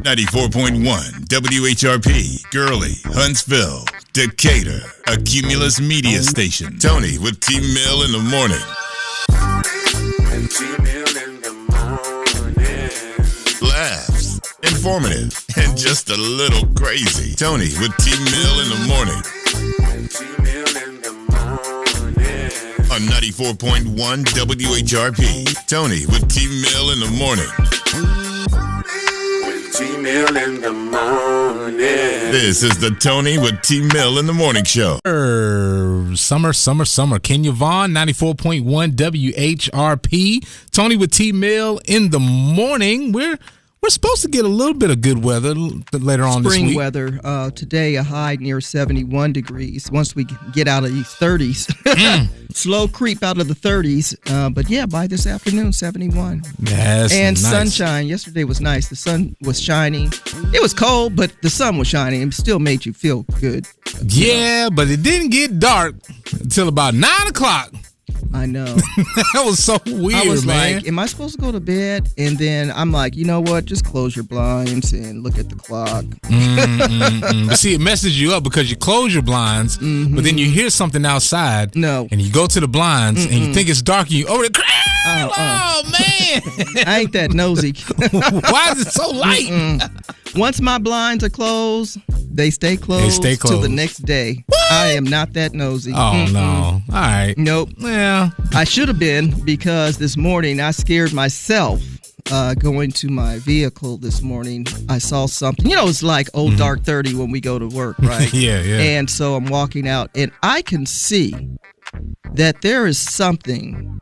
94.1 WHRP, Gurley, Huntsville, Decatur, a Cumulus media station. Tony with T-Mill in the morning. And T-Mill in the morning. Laughs, informative, and just a little crazy. Tony with T-Mill in the morning. And T-Mill in the morning. On 94.1 WHRP. Tony with T-Mill in the morning. T-Mill in the morning. This is the Tony with T-Mill in the morning show. Summer. Kenya Vaughn, 94.1 WHRP. Tony with T-Mill in the morning. We're supposed to get a little bit of good weather later on this week. Spring weather. Today, a high near 71 degrees. Once we get out of these 30s. Slow creep out of the 30s. But yeah, by this afternoon, 71. Yes, and nice. Sunshine. Yesterday was nice. The sun was shining. It was cold, but the sun was shining. It still made you feel good. Yeah, but it didn't get dark until about 9 o'clock. I know. That was so weird, I was man. like, am I supposed to go to bed? And then I'm like, you know what? Just close your blinds and look at the clock. But see, it messes you up because you close your blinds, but then you hear something outside. No. And you go to the blinds and you think it's dark and you over the Oh, man. I ain't that nosy. Why is it so light? Once my blinds are closed, they stay closed till the next day. What? I am not that nosy. Oh, no. All right. Nope. Yeah. I should have been, because this morning I scared myself going to my vehicle this morning. I saw something. You know, it's like old dark 30 when we go to work, right? Yeah. And so I'm walking out, and I can see that there is something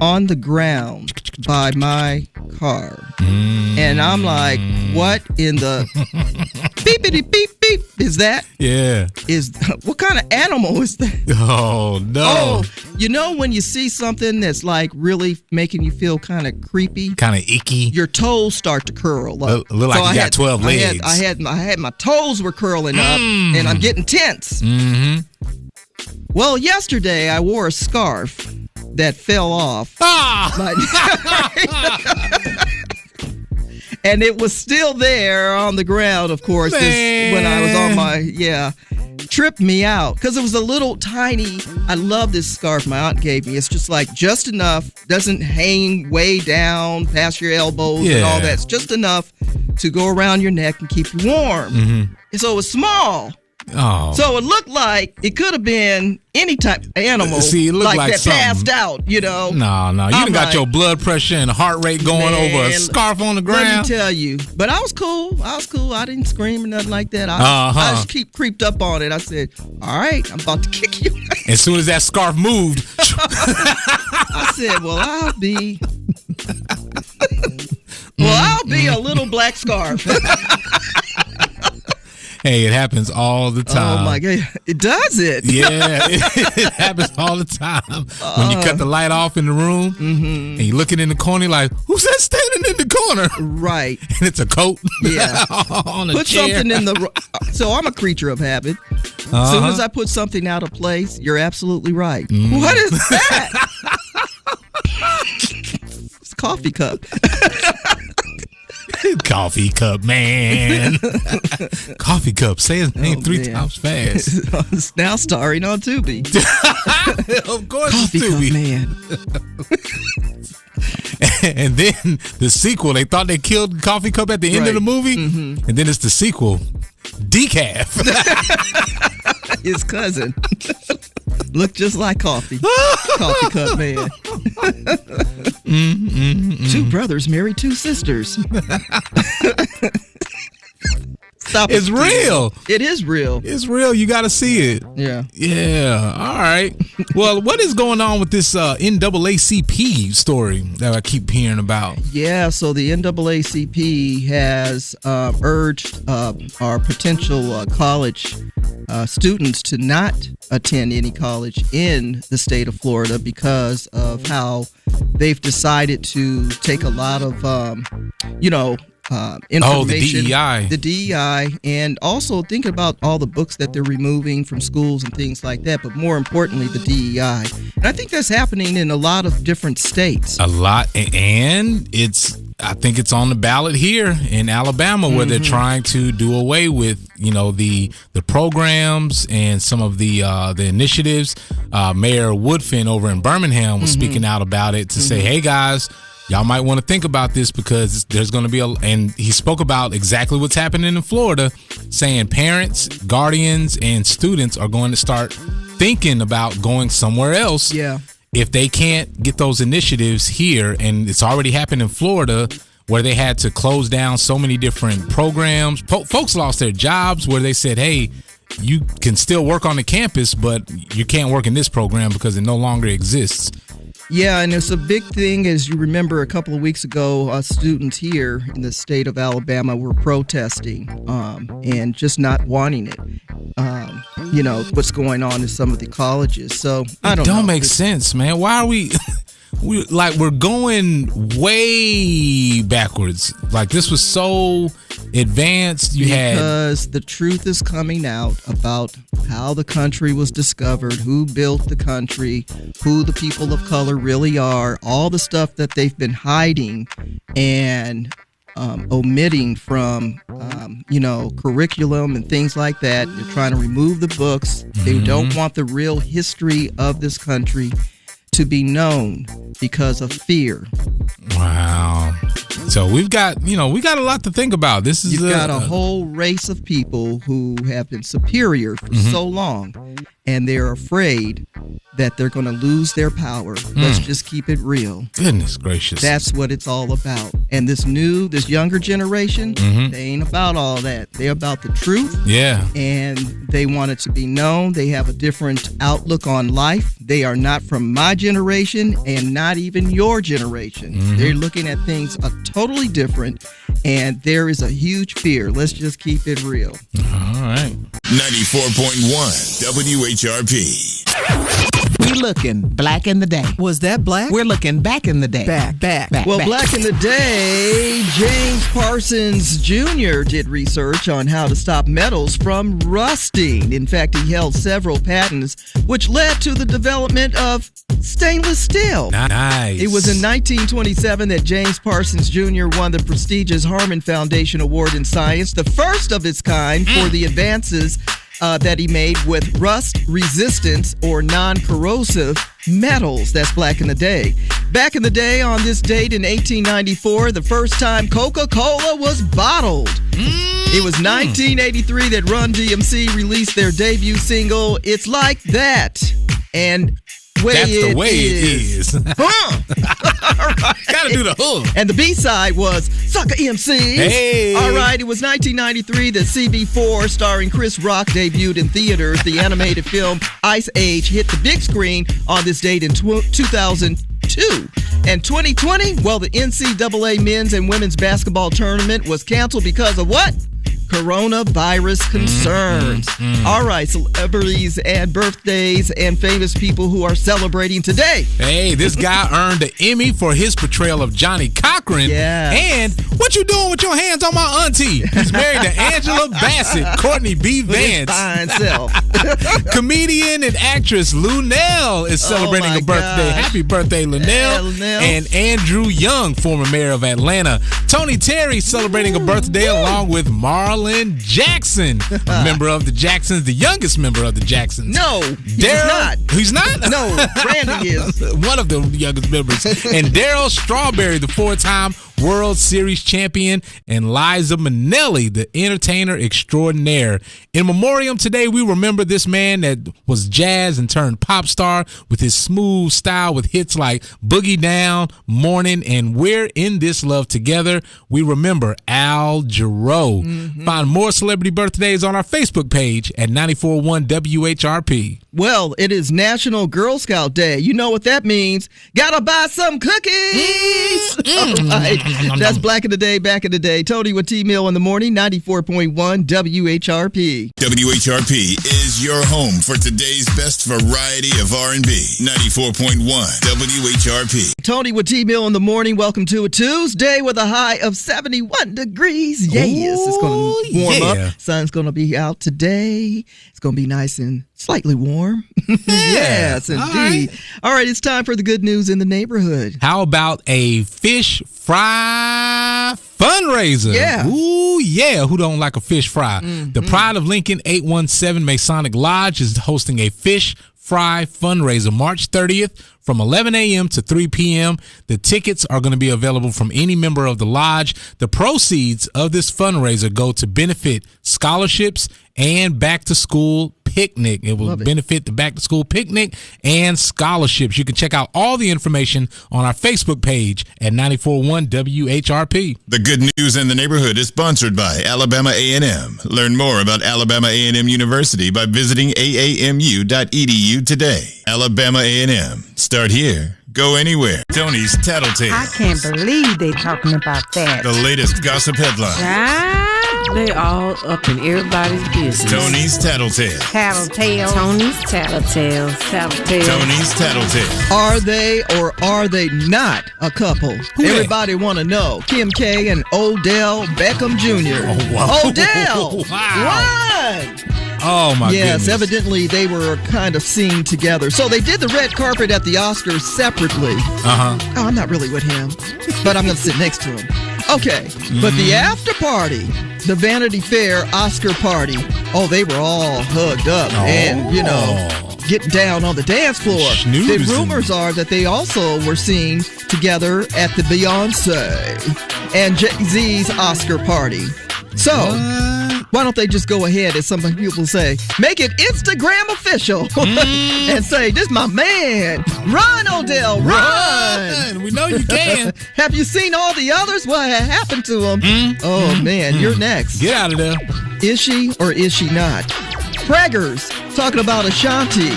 on the ground by my car. And I'm like, what in the beepity beep beep is that? Yeah. What kind of animal is that? Oh, no. Oh, you know when you see something that's like really making you feel kind of creepy? Kind of icky. Your toes start to curl up. Look like you got 12 legs. I had my toes were curling up, and I'm getting tense. Well, yesterday I wore a scarf that fell off. And it was still there on the ground, of course, when I was on my, tripped me out. Because it was a little tiny, I love this scarf my aunt gave me. It's just like, just enough, doesn't hang way down past your elbows and all that. It's just enough to go around your neck and keep you warm. And so it was small. Oh. So it looked like it could have been any type of animal. See, it looked like that something. Passed out, you know. No. You done got your blood pressure and heart rate going over a scarf on the ground. Let me tell you. But I was cool. I didn't scream or nothing like that. I just creeped up on it. I said, all right, I'm about to kick you. As soon as that scarf moved. I said, well, I'll be a little black scarf. Hey, it happens all the time. Oh, my God. It does it? Yeah, it happens all the time. When you cut the light off in the room and you looking in the corner like, who's that standing in the corner? Right. And it's a coat. Yeah. On a put chair. something in the... So I'm a creature of habit. As soon as I put something out of place, you're absolutely right. What is that? It's a coffee cup. Coffee cup, man. Coffee cup. Say his name three times fast. It's now starring on Tubi. Of course, Coffee it's Tubi. Cup, man. And then the sequel, they thought they killed Coffee Cup at the end of the movie. And then it's the sequel, Decaf. His cousin. Looked just like coffee. Coffee Cup Man. Two brothers married two sisters. Stop It's real. It is real. It's real. You got to see it. Yeah. Yeah. All right. Well, what is going on with this NAACP story that I keep hearing about? Yeah, so the NAACP has urged our potential college students to not attend any college in the state of Florida because of how they've decided to take a lot of, information. The DEI, and also thinking about all the books that they're removing from schools and things like that, but more importantly, the DEI. And I think that's happening in a lot of different states. A lot, and it's I think it's on the ballot here in Alabama where they're trying to do away with, the programs and some of the initiatives. Mayor Woodfin over in Birmingham was speaking out about it to say, hey guys, y'all might want to think about this because there's going to be and he spoke about exactly what's happening in Florida, saying parents, guardians, and students are going to start thinking about going somewhere else. Yeah. If they can't get those initiatives here, and it's already happened in Florida where they had to close down so many different programs. Folks lost their jobs where they said, hey, you can still work on the campus, but you can't work in this program because it no longer exists. Yeah, and it's a big thing. As you remember, a couple of weeks ago, students here in the state of Alabama were protesting and just not wanting it. What's going on in some of the colleges. So I don't know. Don't make sense, man. Why are we we're going way backwards? Like this was so advanced. Because the truth is coming out about how the country was discovered, who built the country, who the people of color really are, all the stuff that they've been hiding and omitting from, curriculum and things like that. They're trying to remove the books. They don't want the real history of this country to be known because of fear. Wow. So we got a lot to think about. You've got a whole race of people who have been superior for so long, and they're afraid that they're going to lose their power. Let's just keep it real. Goodness gracious. That's what it's all about. And this younger generation, they ain't about all that. They're about the truth. Yeah. And they want it to be known. They have a different outlook on life. They are not from my generation and not even your generation. They're looking at things totally different, and there is a huge fear. Let's just keep it real. All right. 94.1 WHRP. We looking black in the day. Was that black? We're looking back in the day. Back. Well, back. Black in the day, James Parsons Jr. did research on how to stop metals from rusting. In fact, he held several patents, which led to the development of stainless steel. Nice. It was in 1927 that James Parsons Jr. won the prestigious Harmon Foundation Award in Science, the first of its kind for the advances that he made with rust resistance or non-corrosive metals. That's back in the day. Back in the day, on this date in 1894, the first time Coca-Cola was bottled. It was 1983 that Run DMC released their debut single, It's Like That. And that's the way it is. Gotta do the hook. And the B-side was Sucker MCs. Hey. All right, it was 1993 that CB4, starring Chris Rock, debuted in theaters. The animated film Ice Age hit the big screen on this date in 2002. And 2020, well, the NCAA men's and women's basketball tournament was canceled because of what? Coronavirus concerns. All right, celebrities and birthdays and famous people who are celebrating today. Hey, this guy earned an Emmy for his portrayal of Johnny Cochran. Yeah. And what you doing with your hands on my auntie? He's married to Angela Bassett, Courtney B. Vance. Fine self. Comedian and actress Lunel is celebrating a birthday. Gosh. Happy birthday, Lunel. And Andrew Young, former mayor of Atlanta. Tony Terry celebrating a birthday along with Marlon Jackson, a member of the Jacksons, the youngest member of the Jacksons. No, he's not. He's not? No, Randy is. One of the youngest members. And Daryl Strawberry, the four-time World Series champion, and Liza Minnelli, the entertainer extraordinaire. In memoriam today, we remember this man that was jazz and turned pop star with his smooth style with hits like Boogie Down, Morning, and We're in This Love Together. We remember Al Jarreau. Find more celebrity birthdays on our Facebook page at 94.1 WHRP. Well, it is National Girl Scout Day. You know what that means. Gotta buy some cookies. All right. That's Black in the Day, back in the day. Tony with T-Mill in the morning, 94.1 WHRP. WHRP is your home for today's best variety of R&B. 94.1 WHRP. Tony with T-Mill in the morning. Welcome to a Tuesday with a high of 71 degrees. Yes, it's going to warm yeah. up. Sun's going to be out today. It's going to be nice and slightly warm. Yes, indeed. All right, it's time for the good news in the neighborhood. How about a fish fry fundraiser? Yeah. Ooh, yeah. Who don't like a fish fry? The Pride of Lincoln 817 Masonic Lodge is hosting a fish fry fundraiser March 30th from 11 a.m. to 3 p.m. The tickets are going to be available from any member of the lodge. The proceeds of this fundraiser go to benefit scholarships and back to school picnic. It will benefit the back to school picnic and scholarships. You can check out all the information on our Facebook page at 94.1 WHRP. The Good News in the Neighborhood is sponsored by Alabama A&M. Learn more about Alabama A&M University by visiting aamu.edu today. Alabama A&M. Start here. Go anywhere. Tony's Tattletale. I can't believe they talking about that. The latest gossip headlines. They all up in everybody's business. Tony's Tattletale. Tattletale. Tony's Tattletale. Tattletale. Tony's Tattletale. Are they or are they not a couple? they? Everybody want to know. Kim K and Odell Beckham Jr. Oh, wow. Odell! Wow. Run! Oh, my Yes, goodness. evidently they were kind of seen together. So they did the red carpet at the Oscars separately. Uh-huh. Oh, I'm not really with him, but I'm going to sit next to him. Okay, but the after party, the Vanity Fair Oscar party, oh, they were all hugged up and, you know, getting down on the dance floor. Schnoozing. The rumors are that they also were seen together at the Beyonce and Jay-Z's Oscar party. So, why don't they just go ahead, as some people say, make it Instagram official and say, this is my man. Run, Odell, run. We know you can. Have you seen all the others? What happened to them? Oh, man, you're next. Get out of there. Is she or is she not? Braggers talking about Ashanti.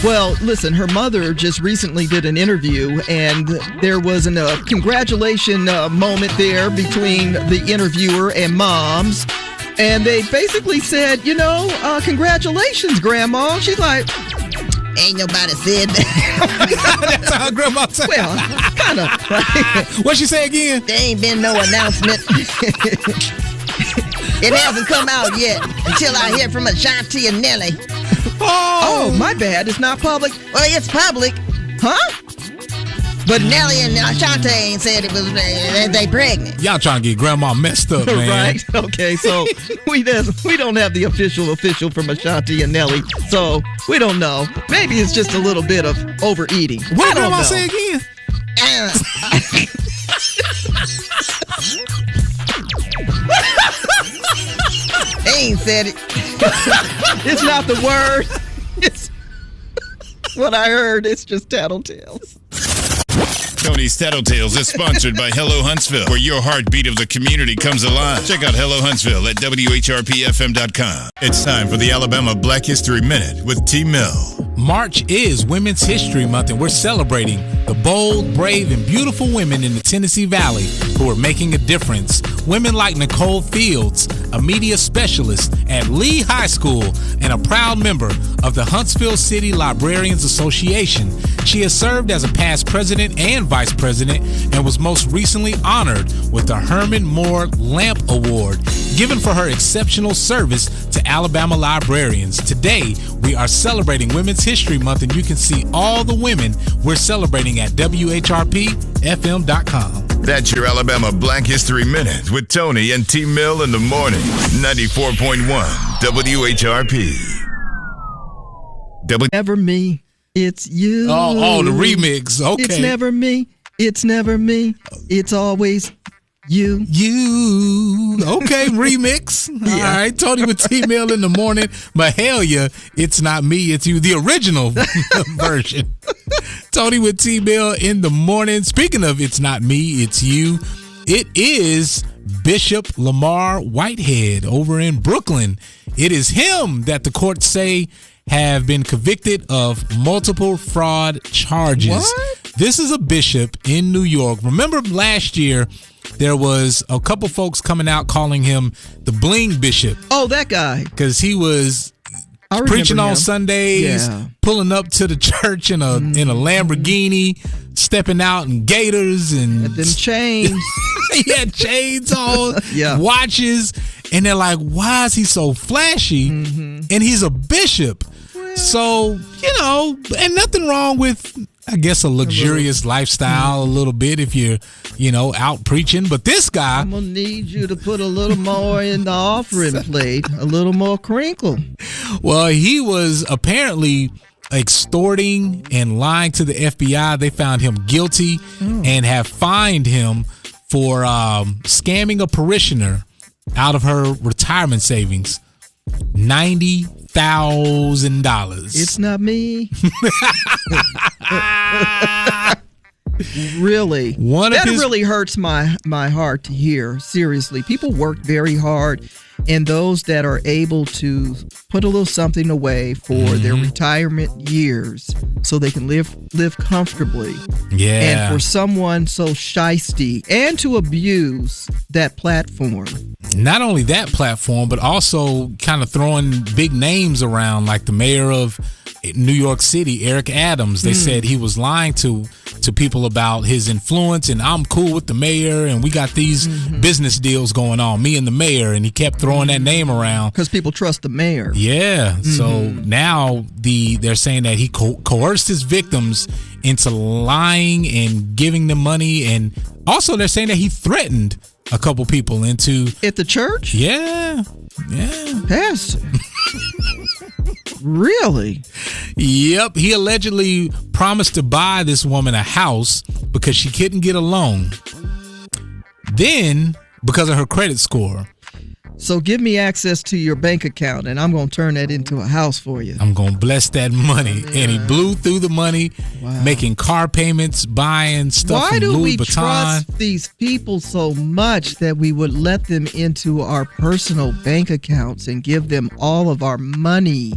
Well, listen, her mother just recently did an interview, and there was a congratulation moment there between the interviewer and moms. And they basically said, you know, congratulations, Grandma. She's like, ain't nobody said that. That's how Grandma said. Well, kind of. Right? What'd she say again? There ain't been no announcement. It hasn't come out yet until I hear from Ashanti and Nelly. Oh, my bad. It's not public. Well, it's public. Huh? But Nelly and Ashanti ain't said it was they pregnant. Y'all trying to get Grandma messed up, man. Right? Okay, so we don't have the official from Ashanti and Nelly, so we don't know. Maybe it's just a little bit of overeating. What I did don't Grandma know. say again? They ain't said it. It's not the word. It's what I heard. It's just tattletales. Tony's Tattletales is sponsored by Hello Huntsville, where your heartbeat of the community comes alive. Check out Hello Huntsville at WHRPFM.com. It's time for the Alabama Black History Minute with T. Mill. March is Women's History Month, and we're celebrating the bold, brave, and beautiful women in the Tennessee Valley who are making a difference. Women like Nicole Fields, a media specialist at Lee High School and a proud member of the Huntsville City Librarians Association. She has served as a past president and vice president and was most recently honored with the Herman Moore Lamp Award, given for her exceptional service to Alabama librarians. Today, we are celebrating Women's History Month, and you can see all the women we're celebrating at WHRPFM.com. That's your Alabama Black History Minute with Tony and T. Mill in the morning. 94.1 WHRP. Never me, it's you. Oh, the remix. Okay. It's never me, it's never me, it's always you. Okay, remix. All right, Tony with T-Mill in the morning. Mahalia, it's not me, it's you. The original version. Tony with T-Mill in the morning. Speaking of it's not me, it's you. It is Bishop Lamar Whitehead over in Brooklyn. It is him that the courts say have been convicted of multiple fraud charges. What? This is a bishop in New York. Remember last year, there was a couple folks coming out calling him the Bling Bishop. Oh, that guy. Because he was I remember preaching on him. Sundays, Yeah. pulling up to the church in a Lamborghini, stepping out in gaiters and Them chains. He had chains on, Yeah. watches, and they're like, why is he so flashy? And he's a bishop. So, and nothing wrong with, I guess, a luxurious lifestyle a little bit if you're, out preaching. But this guy, I'm going to need you to put a little more in the offering plate, a little more crinkle. well, he was apparently extorting and lying to the FBI. They found him guilty and have fined him for scamming a parishioner out of her retirement savings. $90,000. It's not me. Really. That really hurts my heart to hear. Seriously. People work very hard, and those that are able to put a little something away for their retirement years so they can live comfortably. Yeah. And for someone so shisty and to abuse that platform. Not only that platform, but also kind of throwing big names around, like the mayor of New York City, Eric Adams. They said he was lying to people about his influence, and I'm cool with the mayor, and we got these business deals going on, me and the mayor, and he kept throwing that name around. Because people trust the mayor. Yeah. So now they're saying that he coerced his victims into lying and giving them money, and also they're saying that he threatened a couple people into... At the church? Yeah. Pastor. Really? Yep. He allegedly promised to buy this woman a house because she couldn't get a loan. Then, because of her credit score. So give me access to your bank account, and I'm going to turn that into a house for you. I'm going to bless that money. And he blew through the money, making car payments, buying stuff from Louis Vuitton. Why do we trust these people so much that we would let them into our personal bank accounts and give them all of our money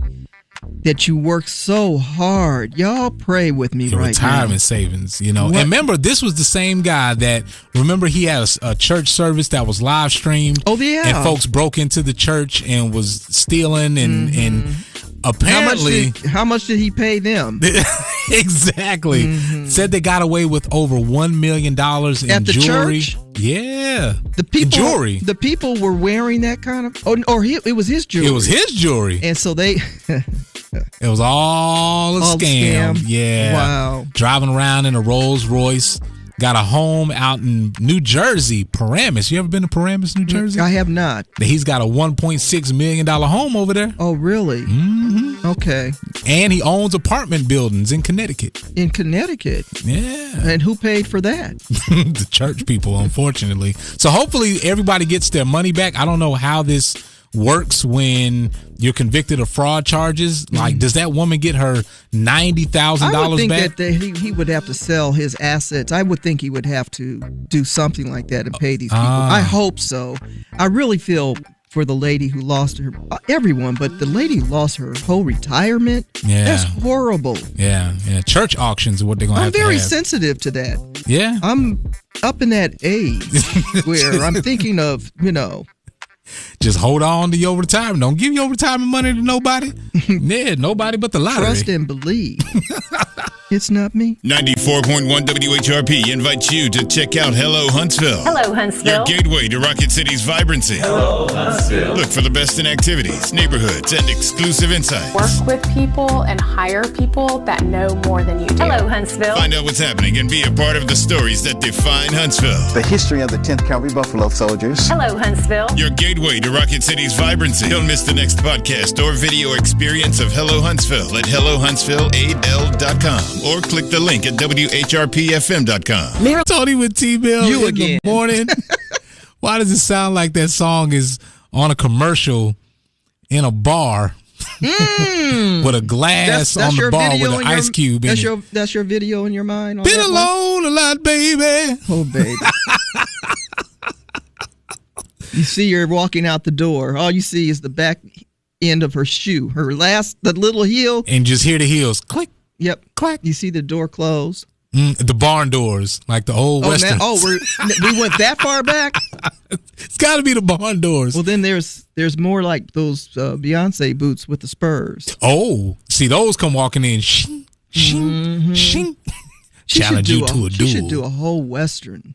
that you work so hard? Y'all pray with me right now. Retirement savings, And remember, this was the same guy that, he had a church service that was live streamed. Oh, yeah. And folks broke into the church and was stealing and apparently... How much did he pay them? Exactly. Said they got away with over $1 million in At the jewelry. Church? Yeah. The people, jewelry. The people were wearing that kind of... it was his jewelry. It was his jewelry. And so they... It was all a scam. Yeah. Wow. Driving around in a Rolls Royce. Got a home out in New Jersey, Paramus. You ever been to Paramus, New Jersey? I have not. He's got a $1.6 million home over there. Oh, really? Mm-hmm. Okay. And he owns apartment buildings in Connecticut. In Connecticut? Yeah. And who paid for that? The church people, unfortunately. So hopefully everybody gets their money back. I don't know how this works when you're convicted of fraud charges. Like, does that woman get her $90,000 back? I would think that he would have to sell his assets. I would think he would have to do something like that and pay these people. I hope so. I really feel for the lady who lost her, everyone, but the lady who lost her whole retirement. Yeah. That's horrible. Yeah. Church auctions are what they're going to have to have. I'm very sensitive to that. Yeah. I'm up in that age where I'm thinking of, just hold on to your retirement. Don't give your retirement money to nobody. Yeah, nobody but the lottery. Trust and believe. It's not me. 94.1 WHRP invites you to check out Hello Huntsville. Hello, Huntsville. Your gateway to Rocket City's vibrancy. Hello, Huntsville. Look for the best in activities, neighborhoods, and exclusive insights. Work with people and hire people that know more than you do. Hello, Huntsville. Find out what's happening and be a part of the stories that define Huntsville. The history of the 10th Cavalry Buffalo Soldiers. Hello, Huntsville. Your gateway to Rocket City's vibrancy. Don't miss the next podcast or video experience of Hello Huntsville at HelloHuntsvilleAL.com or click the link at WHRPFM.com. Tony with T-Bill in the morning. Why does it sound like that song is on a commercial in a bar with a glass that's on the your bar video with an ice cube in it? That's your video in your mind? Been alone a lot, baby. Oh, baby. You see her walking out the door. All you see is the back end of her shoe, the little heel. And just hear the heels click. Yep. Clack. You see the door close. The barn doors, like the old Western. We went that far back? It's got to be the barn doors. Well, then there's more like those Beyonce boots with the spurs. Oh, see, those come walking in. Shing, shing, shing. Challenge you to a duel. She should do a whole Western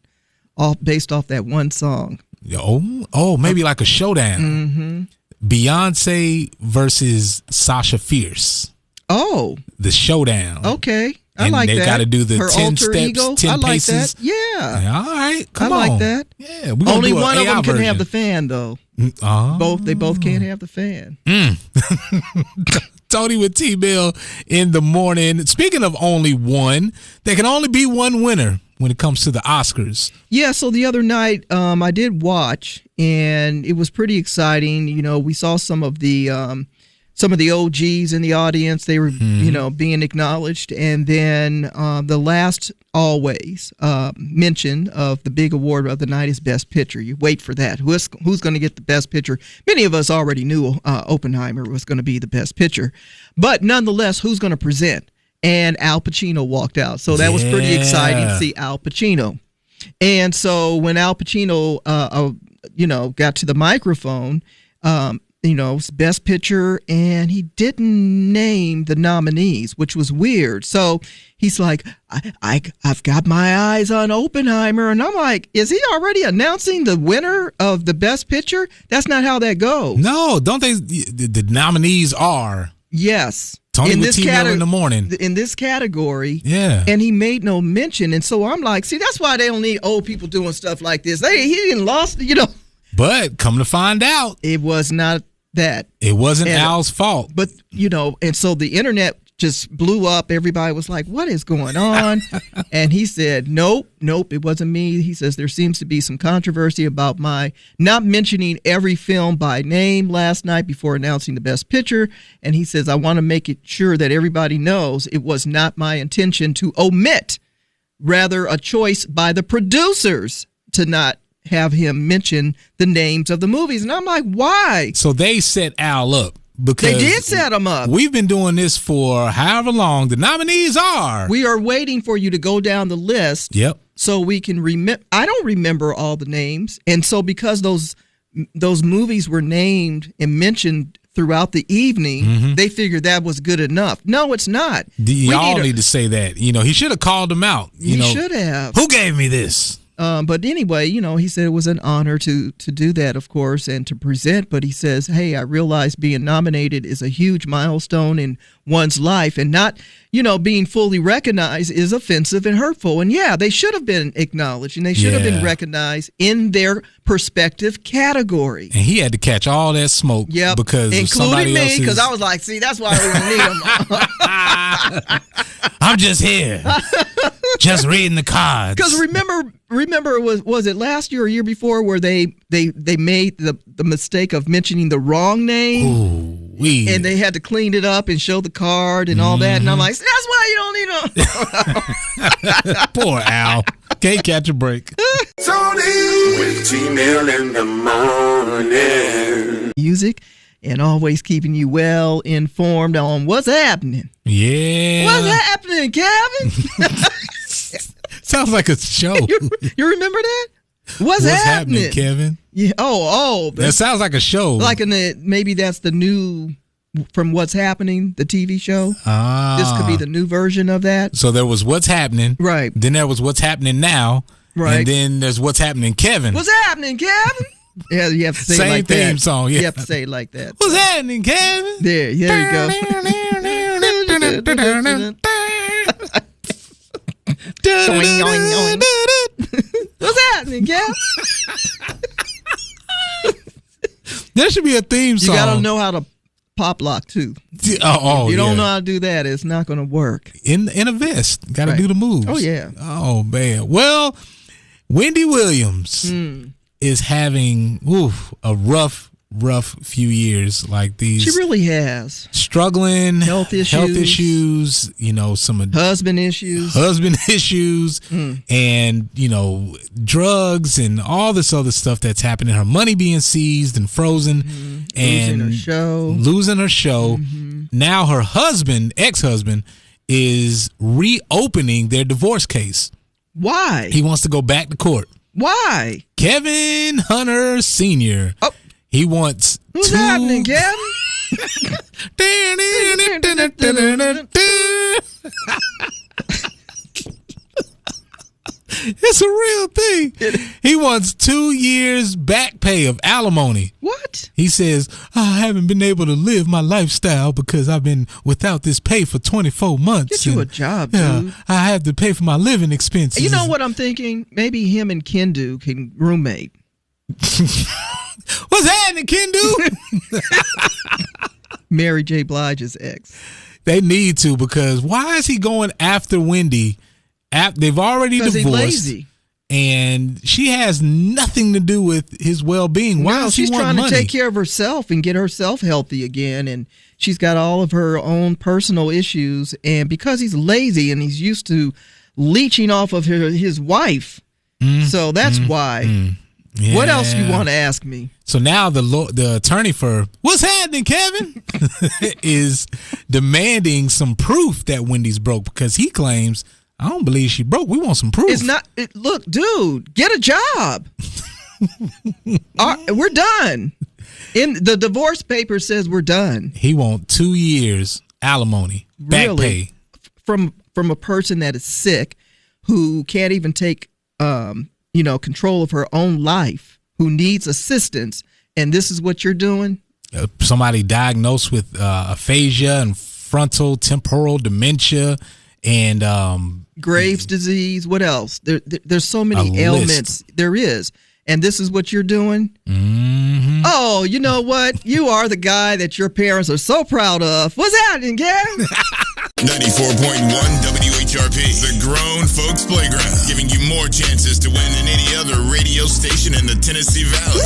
all based off that one song. Maybe like a showdown. Mm-hmm. Beyonce versus Sasha Fierce. Oh, the showdown. Okay, I and like that. They got to do the Her 10 alter steps, ego? 10 I like paces. that. Yeah. All right, come I on. like that. Yeah, we're gonna only do an one of AI them can version. have the fan though. Both can't have the fan. Tony with T-Bill in the morning. Speaking of only one, there can only be one winner when it comes to the Oscars. Yeah, so the other night I did watch, and it was pretty exciting. You know, we saw some of the OGs in the audience. They were, being acknowledged. And then the last always mention of the big award of the night is Best Picture. You wait for that. Who's going to get the Best Picture? Many of us already knew Oppenheimer was going to be the Best Picture. But nonetheless, who's going to present? And Al Pacino walked out. So that was pretty exciting to see Al Pacino. And so when Al Pacino, got to the microphone, Best Picture, and he didn't name the nominees, which was weird. So he's like, I've got my eyes on Oppenheimer. And I'm like, is he already announcing the winner of the Best Picture? That's not how that goes. No, don't they? The nominees are. Yes. Tony with T-Bill in the morning. In this category. Yeah. And he made no mention. And so I'm like, see, that's why they don't need old people doing stuff like this. He didn't lost, But come to find out, it was not that. It wasn't Al's fault. But, and so the internet just blew up. Everybody was like, what is going on? And he said, nope, it wasn't me. He says, there seems to be some controversy about my not mentioning every film by name last night before announcing the Best Picture. And he says, I want to make it sure that everybody knows it was not my intention to omit, rather a choice by the producers to not have him mention the names of the movies. And I'm like, why? So they set Al up. Because they did set him up. We've been doing this for however long. The nominees are. We are waiting for you to go down the list. Yep. So we can remember. I don't remember all the names. And so because those movies were named and mentioned throughout the evening, they figured that was good enough. No, it's not. Y'all need to say that. He should have called them out. He should have. Who gave me this? But anyway, he said it was an honor to do that, of course, and to present. But he says, hey, I realize being nominated is a huge milestone in one's life, and not, being fully recognized is offensive and hurtful. And yeah, they should have been acknowledged, and they should have been recognized in their perspective category. And he had to catch all that smoke. Yep, because including me, because I was like, see, that's why we don't need him. I'm just here, just reading the cards. Because remember, was it last year or year before where they made the mistake of mentioning the wrong name? And they had to clean it up and show the card and all that. And I'm like, that's why you don't need him. Poor Al. Can't catch a break. Tony with T-Bill in the morning. Music and always keeping you well informed on what's happening. Yeah. What's happening, Kevin? Sounds like a show. You remember that? What's happening, Kevin? Yeah. Oh. That sounds like a show. Like maybe that's the new from What's Happening, the TV show. This could be the new version of that. So there was What's Happening. Right. Then there was What's Happening Now. Right. And then there's What's Happening, Kevin. What's happening, Kevin? Yeah, you have to say it like that. Same theme song. Yeah. You have to say it like that. What's happening, Kevin? There you go. What's happening, Kevin? There should be a theme song. You got to know how to pop lock, too. If you don't know how to do that, it's not going to work. In a vest. Got to do the moves. Oh, yeah. Oh, man. Well, Wendy Williams is having a rough few years like these. She really has. Struggling. Health issues, some husband issues. And, drugs and all this other stuff that's happening. Her money being seized and frozen. And losing her show. Now her ex-husband, is reopening their divorce case. Why? He wants to go back to court. Why? Kevin Hunter Sr. Oh. He wants What's happening, Kevin? It's a real thing. He wants 2 years back pay of alimony. What? He says, I haven't been able to live my lifestyle because I've been without this pay for 24 months. Get you a job, dude. I have to pay for my living expenses. You know what I'm thinking? Maybe him and Kendu can roommate. What's happening, Kendu? Mary J. Blige's ex. They need to, because why is he going after Wendy? They've already divorced. He's lazy. And she has nothing to do with his well-being. Why does she want trying money? to take care of herself and get herself healthy again. And she's got all of her own personal issues. And because he's lazy and he's used to leeching off of his wife, so that's why. Yeah. What else you want to ask me? So now the attorney for what's happening, Kevin, is demanding some proof that Wendy's broke, because he claims, I don't believe she broke. We want some proof. It's not. Look, dude, get a job. We're done. In the divorce paper says we're done. He wants 2 years alimony, back pay from a person that is sick, who can't even take control of her own life, who needs assistance, and this is what you're doing? Somebody diagnosed with aphasia and frontal temporal dementia and Graves' disease. What else? There's so many ailments. There is. And this is what you're doing? Mm-hmm. Oh, you know what? You are the guy that your parents are so proud of. What's happening, Kevin? 94.1 WHRP, the Grown Folks Playground, giving you more chances to win than any other radio station in the Tennessee Valley.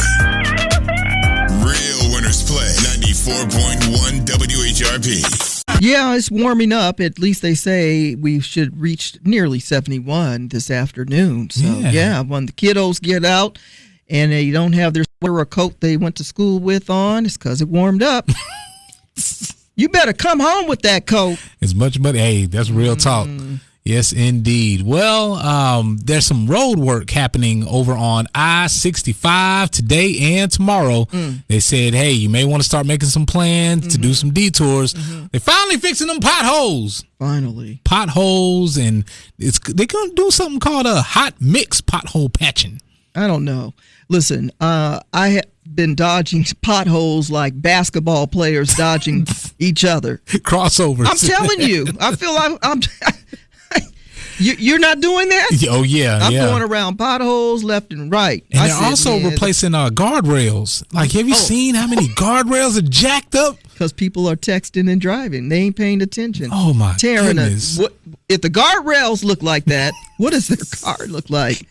Real winners play 94.1 WHRP. Yeah, it's warming up. At least they say we should reach nearly 71 this afternoon. So, yeah, when the kiddos get out and they don't have their sweater or coat they went to school with on, it's because it warmed up. You better come with that coat. As much money. Hey, that's real talk. Yes, indeed. Well, there's some road work happening over on I-65 today and tomorrow. They said, hey, you may want to start making some plans to do some detours. They're finally fixing them potholes. Finally. Potholes, and they're going to do something called a hot mix pothole patching. I don't know. Listen, I have been dodging potholes like basketball players dodging each other. Crossovers. I'm telling you. I feel like I'm You're not doing that? Oh, yeah. I'm going around potholes left and right. And they're also replacing guardrails. Like, have you seen how many guardrails are jacked up? Because people are texting and driving. They ain't paying attention. Oh, my goodness. If the guardrails look like that, what does their car look like?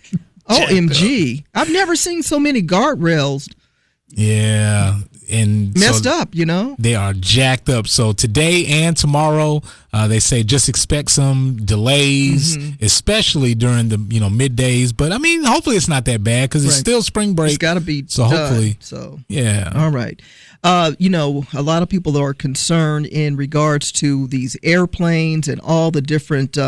OMG. I've never seen so many guardrails. Yeah. And messed up, you know? They are jacked up. So today and tomorrow, they say just expect some delays, especially during the middays. But I mean, hopefully it's not that bad, because it's still spring break. It's got to be so done. Hopefully, yeah. All right. A lot of people are concerned in regards to these airplanes and all the different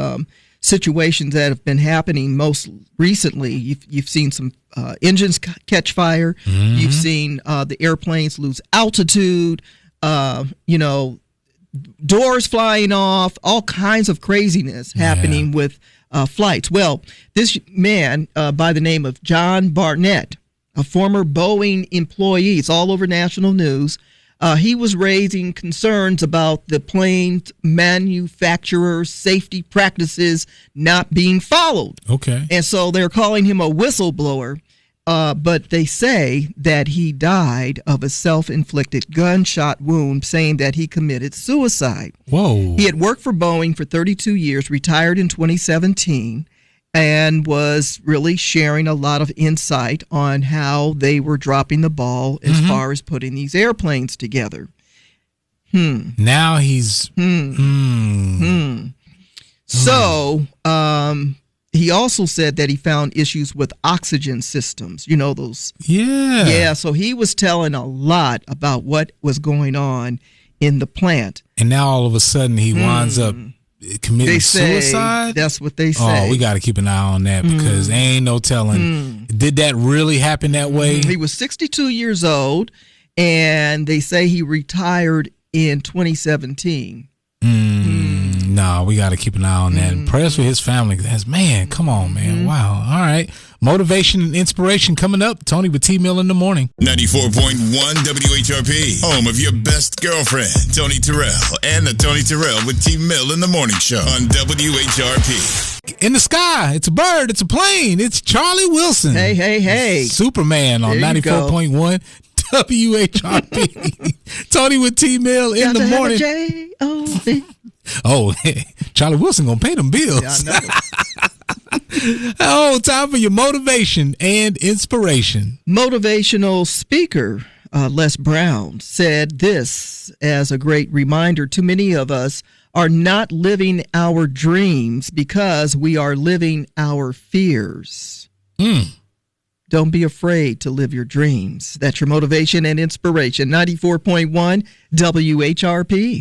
situations that have been happening most recently. You've seen some engines catch fire. You've seen the airplanes lose altitude, doors flying off, all kinds of craziness happening with flights. Well, this man by the name of John Barnett, a former Boeing employee, it's all over national news, he was raising concerns about the plane manufacturers' safety practices not being followed. Okay. And so they're calling him a whistleblower, but they say that he died of a self-inflicted gunshot wound, saying that he committed suicide. Whoa. He had worked for Boeing for 32 years, retired in 2017, and was really sharing a lot of insight on how they were dropping the ball as far as putting these airplanes together. Now he's... So, he also said that he found issues with oxygen systems. You know, those... Yeah. Yeah, so he was telling a lot about what was going on in the plant. And now all of a sudden he winds up committing suicide? That's what they say. Oh, we got to keep an eye on that, because ain't no telling. Did that really happen that way? He was 62 years old, and they say he retired in 2017. No, we got to keep an eye on that. Prayers for his family. Man, come on, man. Wow. All right. Motivation and inspiration coming up. Tony with T-Mill in the morning. 94.1 WHRP, home of your best girlfriend, Tony Terrell, and the Tony Terrell with T-Mill in the morning show on WHRP. In the sky, it's a bird, it's a plane, it's Charlie Wilson. Hey. Superman on 94.1 WHRP. Tony with T-Mill in the morning. J-O-B. Oh, Charlie Wilson gonna pay them bills. Yeah, I know. Oh, time for your motivation and inspiration. Motivational speaker Les Brown said this as a great reminder to many of us are not living our dreams because we are living our fears. Don't be afraid to live your dreams. That's your motivation and inspiration. 94.1 WHRP.